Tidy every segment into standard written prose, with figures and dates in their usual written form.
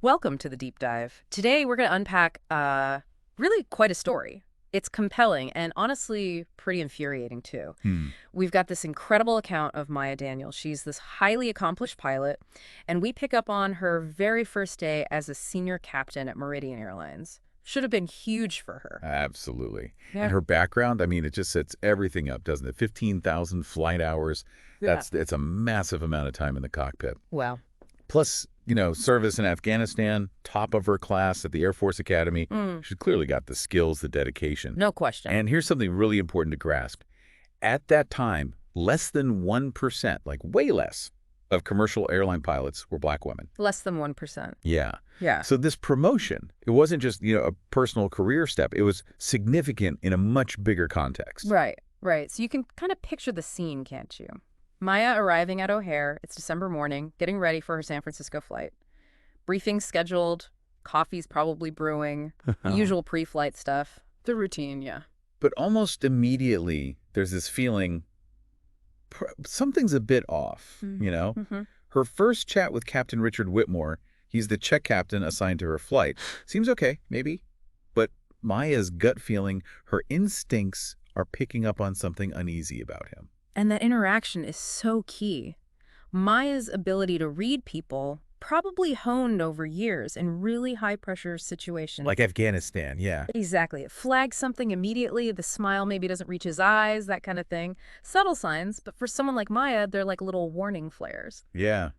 Welcome to the deep dive. Today we're going to unpack really quite a story. It's compelling and honestly pretty infuriating too. Hmm. We've got this incredible account of Maya Daniel. She's this highly accomplished pilot, and we pick up on her very first day as a senior captain at Meridian Airlines. Should have been huge for her. Absolutely. And Yeah. her background, I mean, it just sets everything up, doesn't it? 15,000 flight hours. Yeah. It's a massive amount of time in the cockpit. Well. Plus, service in Afghanistan, top of her class at the Air Force Academy. Mm, She's clearly got the skills, the dedication. no question. And here's something really important to grasp. At that time, less than 1%, like way less, of commercial airline pilots were black women. Less than 1%. Yeah. Yeah. So this promotion, it wasn't just, a personal career step. It was significant in a much bigger context. Right, right. So you can kind of picture the scene, can't you? Maya arriving at O'Hare, it's December morning, getting ready for her San Francisco flight. Briefing's scheduled, coffee's probably brewing, the usual pre-flight stuff. The routine, yeah. But almost immediately, there's this feeling something's a bit off, Mm-hmm. Her first chat with Captain Richard Whitmore, he's the check captain assigned to her flight, seems okay, maybe. But Maya's gut feeling, her instincts are picking up on something uneasy about him. And that interaction is so key. Maya's ability to read people probably honed over years in really high-pressure situations. Like Afghanistan, yeah. Exactly. It flags something immediately. The smile maybe doesn't reach his eyes, that kind of thing. Subtle signs, but for someone like Maya, they're like little warning flares. Yeah,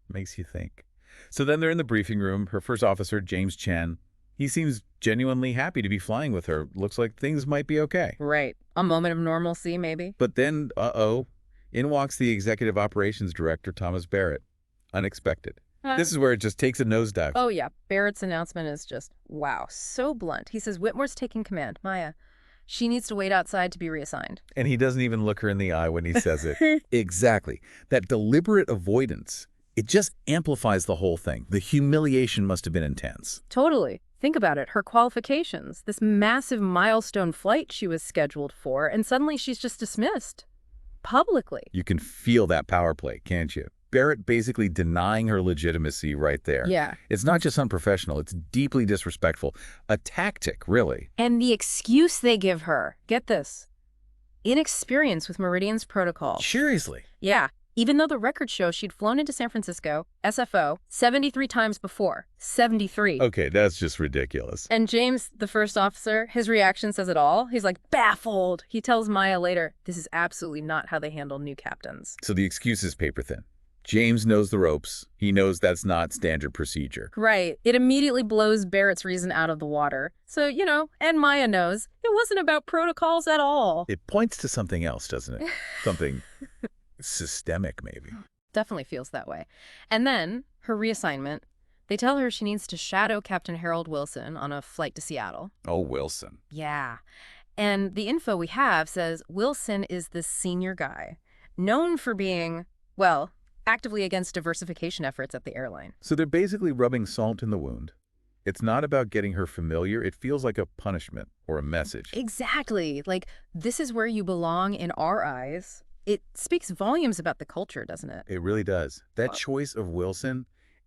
makes you think. So then they're in the briefing room. Her first officer, James Chen, he seems genuinely happy to be flying with her. Looks like things might be okay. Right. A moment of normalcy, maybe. But then, in walks the executive operations director, Thomas Barrett. Unexpected. This is where it just takes a nosedive. Oh, yeah. Barrett's announcement is just, wow, so blunt. He says, Whitmore's taking command. Maya, she needs to wait outside to be reassigned. And he doesn't even look her in the eye when he says it. Exactly. That deliberate avoidance, it just amplifies the whole thing. The humiliation must have been intense. Totally. Think about it. Her qualifications, this massive milestone flight she was scheduled for, and suddenly she's just dismissed. Publicly. You can feel that power play, can't you? Barrett basically denying her legitimacy right there. Yeah. It's not just unprofessional, it's deeply disrespectful. A tactic, really. And the excuse they give her, get this, inexperience with Meridian's protocol. Seriously. Yeah. Even though the records show she'd flown into San Francisco, SFO, 73 times before. 73. Okay, that's just ridiculous. And James, the first officer, his reaction says it all. He's like, baffled. He tells Maya later, this is absolutely not how they handle new captains. So the excuse is paper thin. James knows the ropes. He knows that's not standard procedure. Right. It immediately blows Barrett's reason out of the water. So, and Maya knows, it wasn't about protocols at all. It points to something else, doesn't it? Something systemic, maybe. Definitely feels that way. And then, her reassignment, they tell her she needs to shadow Captain Harold Wilson on a flight to Seattle. Oh, Wilson. Yeah. And the info we have says Wilson is this senior guy, known for being, well, actively against diversification efforts at the airline. So they're basically rubbing salt in the wound. It's not about getting her familiar. It feels like a punishment or a message. Exactly. Like, this is where you belong in our eyes. It speaks volumes about the culture, doesn't it? It really does. That choice of Wilson,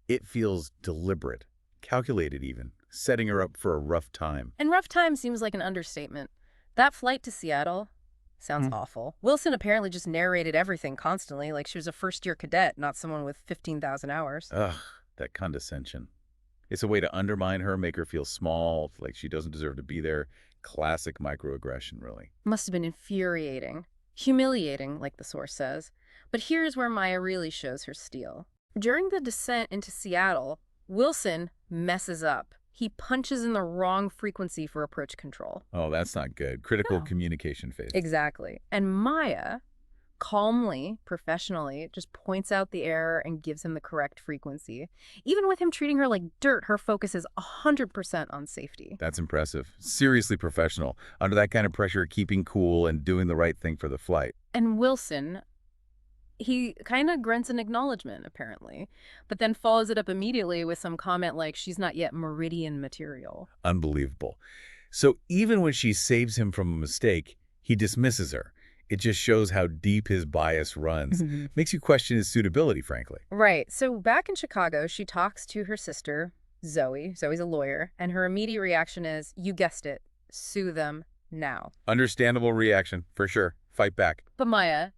it feels deliberate, calculated even, setting her up for a rough time. And rough time seems like an understatement. That flight to Seattle sounds awful. Wilson apparently just narrated everything constantly, like she was a first-year cadet, not someone with 15,000 hours. Ugh, that condescension. It's a way to undermine her, make her feel small, like she doesn't deserve to be there. Classic microaggression, really. Must have been infuriating. Humiliating, like the source says. But here's where Maya really shows her steel. During the descent into Seattle, Wilson messes up. He punches in the wrong frequency for approach control. Oh, that's not good. Critical No. communication phase. Exactly. And Maya, calmly, professionally, just points out the error and gives him the correct frequency. Even with him treating her like dirt, her focus is 100% on safety. That's impressive. Seriously professional. Under that kind of pressure, keeping cool and doing the right thing for the flight. And Wilson, he kind of grunts an acknowledgement, apparently, but then follows it up immediately with some comment like she's not yet Meridian material. Unbelievable. So even when she saves him from a mistake, he dismisses her. It just shows how deep his bias runs. Makes you question his suitability, frankly. Right. So back in Chicago, she talks to her sister, Zoe. Zoe's a lawyer, and her immediate reaction is, you guessed it, sue them now. Understandable reaction, for sure. Fight back. But Maya,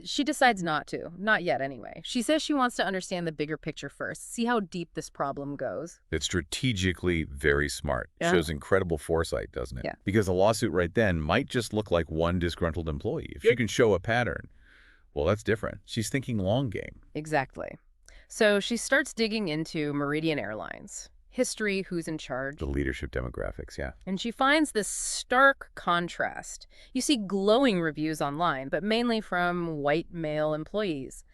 she decides not to. Not yet, anyway. She says she wants to understand the bigger picture first, see how deep this problem goes. It's strategically very smart. Yeah. Shows incredible foresight, doesn't it? Yeah. Because a lawsuit right then might just look like one disgruntled employee. If you can show a pattern, well, that's different. She's thinking long game. Exactly. So she starts digging into Meridian Airlines. History, who's in charge. The leadership demographics, yeah. And she finds this stark contrast. You see glowing reviews online, but mainly from white male employees.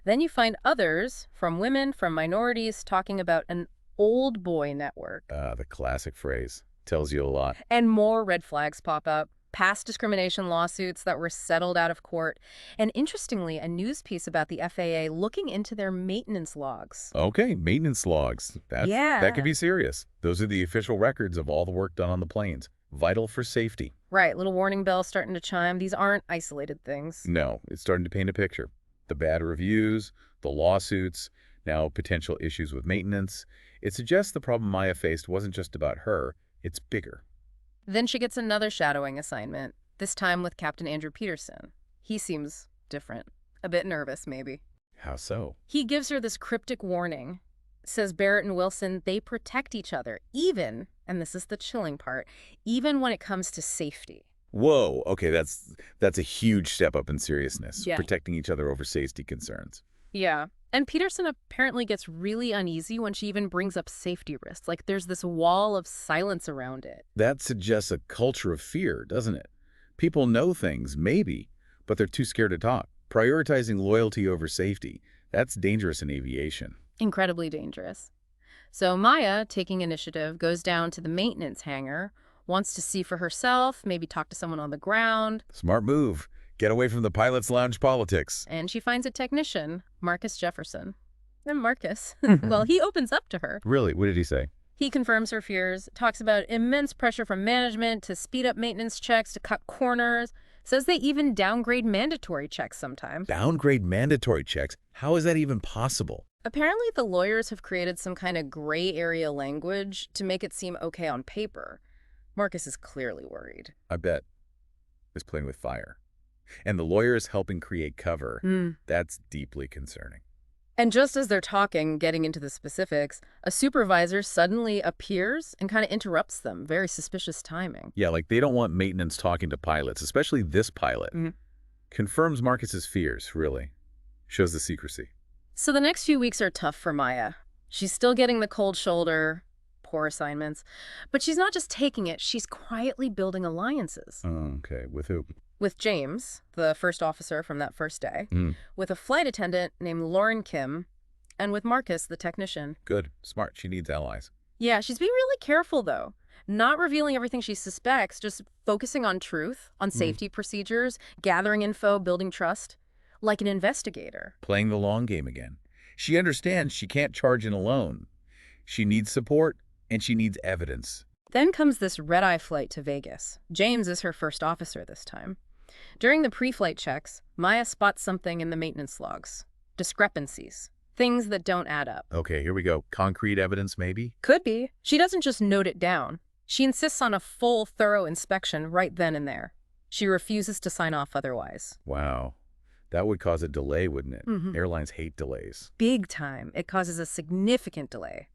Then you find others, from women, from minorities, talking about an old boy network. The classic phrase. Tells you a lot. And more red flags pop up. Past discrimination lawsuits that were settled out of court. And interestingly, a news piece about the FAA looking into their maintenance logs. Okay, maintenance logs. That could be serious. Those are the official records of all the work done on the planes. Vital for safety. Right, little warning bells starting to chime. These aren't isolated things. No, it's starting to paint a picture. The bad reviews, the lawsuits, now potential issues with maintenance. It suggests the problem Maya faced wasn't just about her, it's bigger. Then she gets another shadowing assignment, this time with Captain Andrew Peterson. He seems different. A bit nervous, maybe. How so? He gives her this cryptic warning. Says Barrett and Wilson, they protect each other, even, and this is the chilling part, even when it comes to safety. Whoa, okay, that's a huge step up in seriousness. Yeah. Protecting each other over safety concerns. Yeah. And Peterson apparently gets really uneasy when she even brings up safety risks. Like there's this wall of silence around it. That suggests a culture of fear, doesn't it? People know things, maybe, but they're too scared to talk. Prioritizing loyalty over safety, that's dangerous in aviation. Incredibly dangerous. So Maya, taking initiative, goes down to the maintenance hangar, wants to see for herself, maybe talk to someone on the ground. Smart move. Get away from the pilot's lounge politics. And she finds a technician, Marcus Jefferson. And Marcus, well, he opens up to her. Really? What did he say? He confirms her fears, talks about immense pressure from management to speed up maintenance checks, to cut corners. Says they even downgrade mandatory checks sometimes. Downgrade mandatory checks? How is that even possible? Apparently, the lawyers have created some kind of gray area language to make it seem okay on paper. Marcus is clearly worried. I bet. Is playing with fire. And the lawyer is helping create cover. That's deeply concerning. And just as they're talking, getting into the specifics, a supervisor suddenly appears and kind of interrupts them. Very suspicious timing. Yeah, like they don't want maintenance talking to pilots, especially this pilot. Confirms Marcus's fears, really. Shows the secrecy. So the next few weeks are tough for Maya. She's still getting the cold shoulder, poor assignments. But she's not just taking it, she's quietly building alliances. Oh, okay. With who? With James, the first officer from that first day, with a flight attendant named Lauren Kim, and with Marcus, the technician. Good. Smart. She needs allies. Yeah, she's being really careful, though. Not revealing everything she suspects, just focusing on truth, on safety procedures, gathering info, building trust, like an investigator. Playing the long game again. She understands she can't charge in alone. She needs support, and she needs evidence. Then comes this red-eye flight to Vegas. James is her first officer this time. During the pre-flight checks, Maya spots something in the maintenance logs. Discrepancies. Things that don't add up. Okay, here we go. Concrete evidence, maybe? Could be. She doesn't just note it down. She insists on a full, thorough inspection right then and there. She refuses to sign off otherwise. Wow. That would cause a delay, wouldn't it? Airlines hate delays. Big time. It causes a significant delay.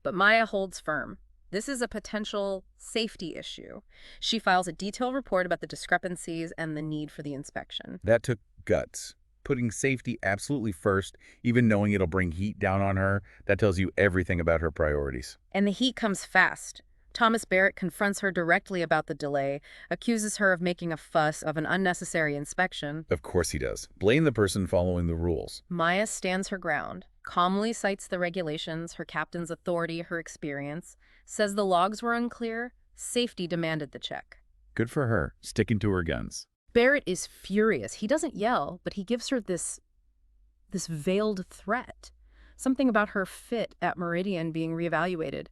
But Maya holds firm. This is a potential safety issue. She files a detailed report about the discrepancies and the need for the inspection. That took guts. Putting safety absolutely first, even knowing it'll bring heat down on her, that tells you everything about her priorities. And the heat comes fast. Thomas Barrett confronts her directly about the delay, accuses her of making a fuss of an unnecessary inspection. Of course he does. Blame the person following the rules. Maya stands her ground, calmly cites the regulations, her captain's authority, her experience, says the logs were unclear, safety demanded the check. Good for her, sticking to her guns. Barrett is furious. He doesn't yell, but he gives her this veiled threat. Something about her fit at Meridian being reevaluated.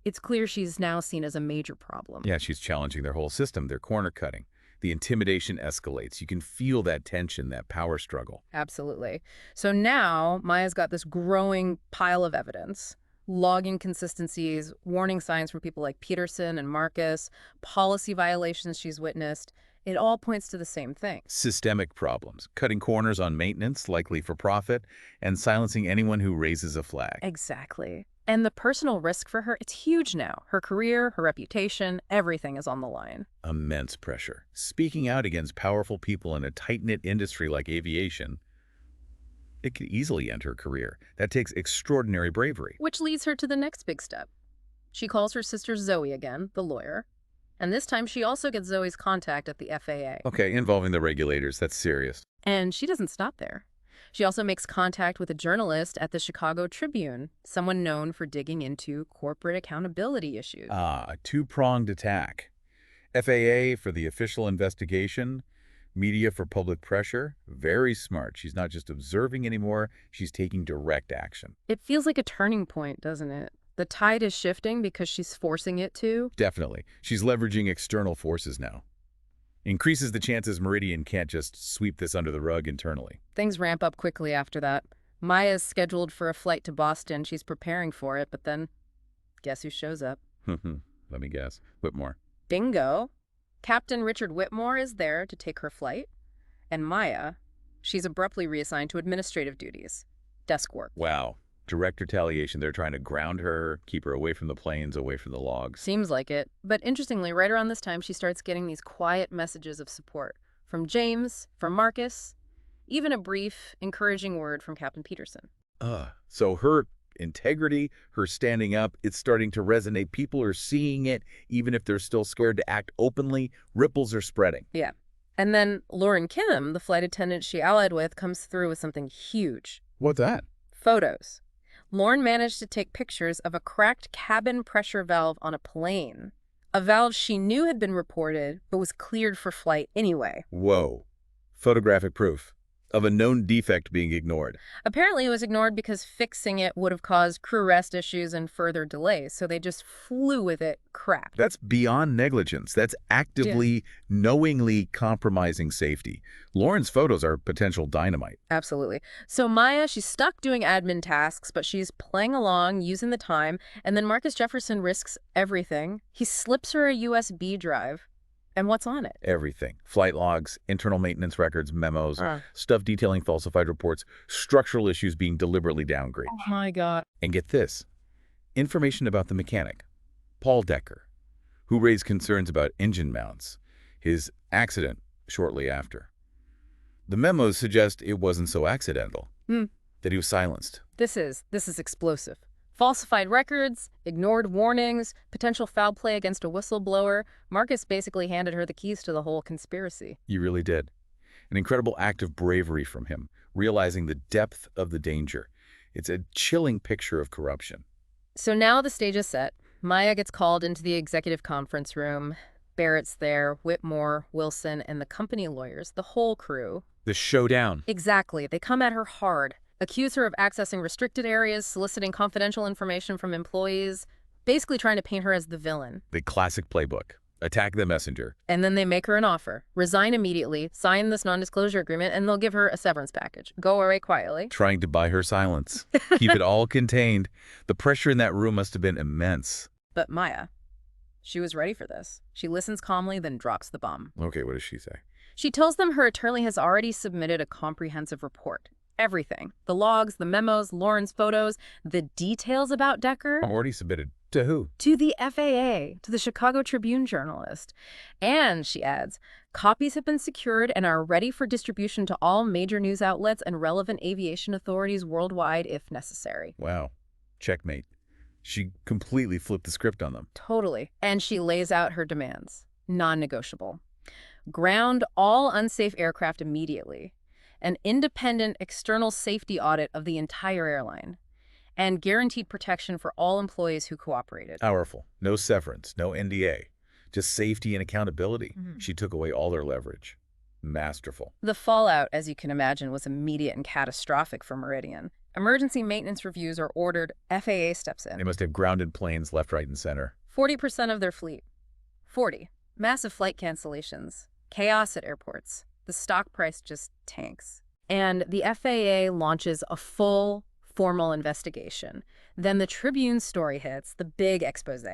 It's clear she's now seen as a major problem. Yeah, she's challenging their whole system, their corner cutting. The intimidation escalates. You can feel that tension, that power struggle. Absolutely. So now Maya's got this growing pile of evidence. Log inconsistencies, warning signs from people like Peterson and Marcus, policy violations she's witnessed. It all points to the same thing. Systemic problems, cutting corners on maintenance, likely for profit, and silencing anyone who raises a flag. Exactly. And the personal risk for her, it's huge now. Her career, her reputation, everything is on the line. Immense pressure. Speaking out against powerful people in a tight-knit industry like aviation, it could easily end her career. That takes extraordinary bravery. Which leads her to the next big step. She calls her sister Zoe again, the lawyer. And this time she also gets Zoe's contact at the FAA. Okay, involving the regulators, that's serious. And she doesn't stop there. She also makes contact with a journalist at the Chicago Tribune, someone known for digging into corporate accountability issues. A two-pronged attack. FAA for the official investigation, media for public pressure. Very smart. She's not just observing anymore, she's taking direct action. It feels like a turning point, doesn't it? The tide is shifting because she's forcing it to. Definitely. She's leveraging external forces now. Increases the chances Meridian can't just sweep this under the rug internally. Things ramp up quickly after that. Maya's scheduled for a flight to Boston. She's preparing for it, but then guess who shows up? Let me guess. Whitmore. Bingo. Captain Richard Whitmore is there to take her flight. And Maya, she's abruptly reassigned to administrative duties. Desk work. Wow. Direct retaliation. They're trying to ground her, keep her away from the planes, away from the logs. Seems like it. But interestingly, right around this time, she starts getting these quiet messages of support. From James, from Marcus, even a brief, encouraging word from Captain Peterson. So her integrity, her standing up, it's starting to resonate. People are seeing it, even if they're still scared to act openly. Ripples are spreading. Yeah. And then Lauren Kim, the flight attendant she allied with, comes through with something huge. What's that? Photos. Lauren managed to take pictures of a cracked cabin pressure valve on a plane. A valve she knew had been reported, but was cleared for flight anyway. Whoa. Photographic proof of a known defect being ignored. Apparently it was ignored because fixing it would have caused crew rest issues and further delays, so they just flew with it cracked. That's beyond negligence. That's actively, knowingly compromising safety. Lauren's photos are potential dynamite. Absolutely. So Maya, she's stuck doing admin tasks, but she's playing along, using the time, and then Marcus Jefferson risks everything. He slips her a USB drive. And what's on it? Everything. Flight logs, internal maintenance records, memos, stuff detailing falsified reports, structural issues being deliberately downgraded. Oh my God. And get this, information about the mechanic, Paul Decker, who raised concerns about engine mounts, his accident shortly after. The memos suggest it wasn't so accidental, that he was silenced. This is explosive. Falsified records, ignored warnings, potential foul play against a whistleblower. Marcus basically handed her the keys to the whole conspiracy. You really did. An incredible act of bravery from him, realizing the depth of the danger. It's a chilling picture of corruption. So now the stage is set. Maya gets called into the executive conference room. Barrett's there, Whitmore, Wilson, and the company lawyers, the whole crew. The showdown. Exactly. They come at her hard. Accuse her of accessing restricted areas, soliciting confidential information from employees, basically trying to paint her as the villain. The classic playbook. Attack the messenger. And then they make her an offer. Resign immediately, sign this non-disclosure agreement, and they'll give her a severance package. Go away quietly. Trying to buy her silence. Keep it all contained. The pressure in that room must have been immense. But Maya, she was ready for this. She listens calmly, then drops the bomb. Okay, what does she say? She tells them her attorney has already submitted a comprehensive report. Everything. The logs, the memos, Lauren's photos, the details about Decker. Already submitted. To who? To the FAA, to the Chicago Tribune journalist. And, she adds, copies have been secured and are ready for distribution to all major news outlets and relevant aviation authorities worldwide if necessary. Wow. Checkmate. She completely flipped the script on them. Totally. And she lays out her demands. Non-negotiable. Ground all unsafe aircraft immediately. An independent external safety audit of the entire airline, and guaranteed protection for all employees who cooperated. Powerful. No severance, no NDA. Just safety and accountability. She took away all their leverage. Masterful. The fallout, as you can imagine, was immediate and catastrophic for Meridian. Emergency maintenance reviews are ordered. FAA steps in. They must have grounded planes left, right, and center. 40% of their fleet. 40. Massive flight cancellations. Chaos at airports. The stock price just tanks. And the FAA launches a full, formal investigation. Then the Tribune story hits, the big expose,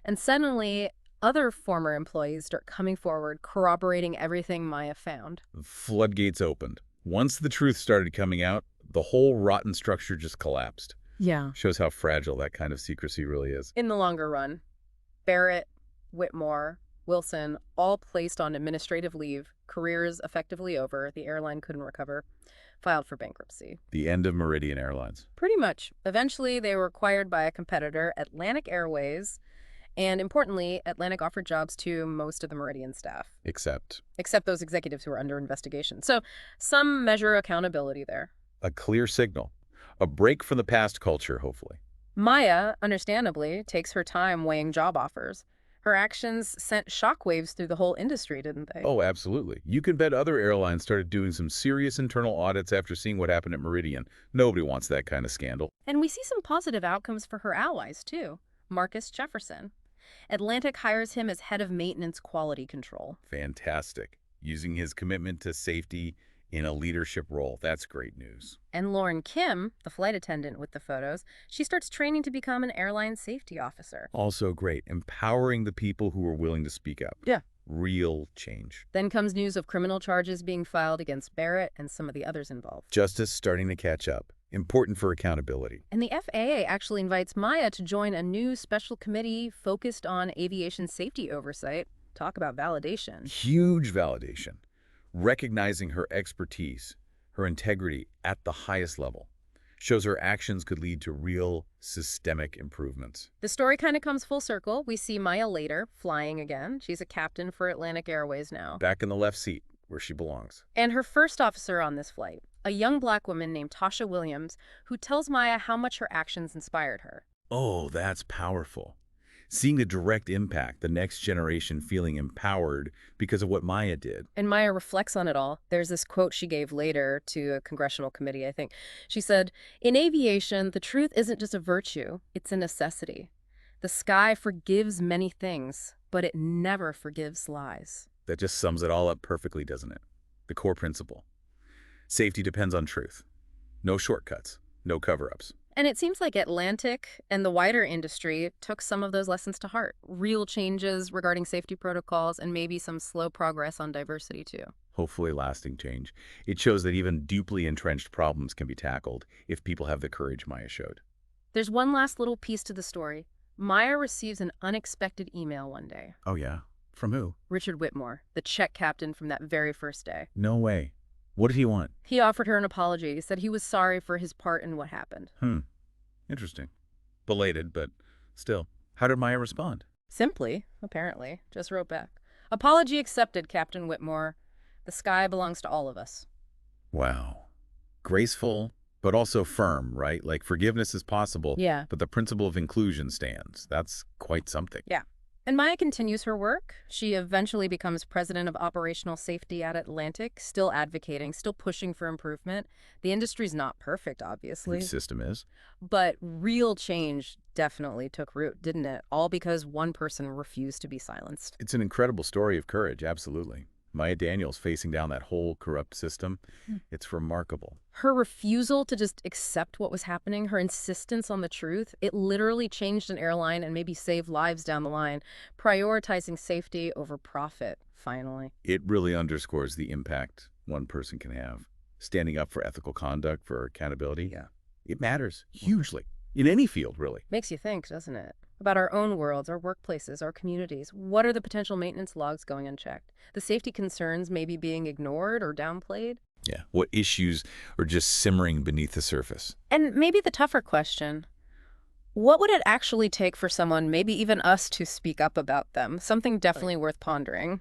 and suddenly other former employees start coming forward, corroborating everything Maya found. Floodgates opened. Once the truth started coming out, the whole rotten structure just collapsed. Yeah. Shows how fragile that kind of secrecy really is. In the longer run, Barrett, Whitmore, Wilson, all placed on administrative leave, careers effectively over, the airline couldn't recover, filed for bankruptcy. The end of Meridian Airlines. Pretty much. Eventually, they were acquired by a competitor, Atlantic Airways, and importantly, Atlantic offered jobs to most of the Meridian staff. Except Those executives who were under investigation. So some measure accountability there. a clear signal. A break from the past culture, hopefully. Maya, understandably, takes her time weighing job offers. Her actions sent shockwaves through the whole industry, didn't they? Oh, absolutely. You can bet other airlines started doing some serious internal audits after seeing what happened at Meridian. Nobody wants that kind of scandal. And we see some positive outcomes for her allies, too. Marcus Jefferson. Atlantic hires him as head of maintenance quality control. Fantastic. Using his commitment to safety in a leadership role. That's great news. And Lauren Kim, the flight attendant with the photos, she starts training to become an airline safety officer. Also great. Empowering the people who are willing to speak up. Yeah. Real change. Then comes news of criminal charges being filed against Barrett and some of the others involved. Justice starting to catch up. Important for accountability. And the FAA actually invites Maya to join a new special committee focused on aviation safety oversight. Talk about validation. Huge validation. Recognizing her expertise, her integrity at the highest level, shows her actions could lead to real systemic improvements. The story kind of comes full circle. We see Maya later, flying again. She's a captain for Atlantic Airways now. Back in the left seat, where she belongs. And her first officer on this flight, a young black woman named Tasha Williams, who tells Maya how much her actions inspired her. Oh, that's powerful. Seeing the direct impact, the next generation feeling empowered because of what Maya did. And Maya reflects on it all. There's this quote she gave later to a congressional committee, I think. She said, "In aviation, the truth isn't just a virtue, it's a necessity. The sky forgives many things, but it never forgives lies." That just sums it all up perfectly, doesn't it? The core principle. Safety depends on truth. No shortcuts, no cover-ups. And it seems like Atlantic and the wider industry took some of those lessons to heart. Real changes regarding safety protocols and maybe some slow progress on diversity too. Hopefully lasting change. It shows that even deeply entrenched problems can be tackled if people have the courage Maya showed. There's one last little piece to the story. Maya receives an unexpected email one day. Oh yeah? From who? Richard Whitmore, the check captain from that very first day. No way. What did he want? He offered her an apology, said he was sorry for his part in what happened. Interesting. Belated, but still. How did Maya respond? Simply, apparently, just wrote back. "Apology accepted, Captain Whitmore. The sky belongs to all of us." Wow. Graceful, but also firm, right? Like forgiveness is possible, Yeah. but the principle of inclusion stands. That's quite something. Yeah. And Maya continues her work. She eventually becomes president of operational safety at Atlantic, still advocating, still pushing for improvement. The industry's not perfect, obviously. The system is. But real change definitely took root, didn't it? All because one person refused to be silenced. It's an incredible story of courage, absolutely. Maya Daniels facing down that whole corrupt system. It's remarkable. Her refusal to just accept what was happening, her insistence on the truth, it literally changed an airline and maybe saved lives down the line, prioritizing safety over profit, finally. It really underscores the impact one person can have. Standing up for ethical conduct, for accountability. Yeah. It matters hugely. In any field, really. Makes you think, doesn't it? About our own worlds, our workplaces, our communities. What are the potential maintenance logs going unchecked? The safety concerns maybe being ignored or downplayed? Yeah. What issues are just simmering beneath the surface? And maybe the tougher question, what would it actually take for someone, maybe even us, to speak up about them? Something definitely worth pondering.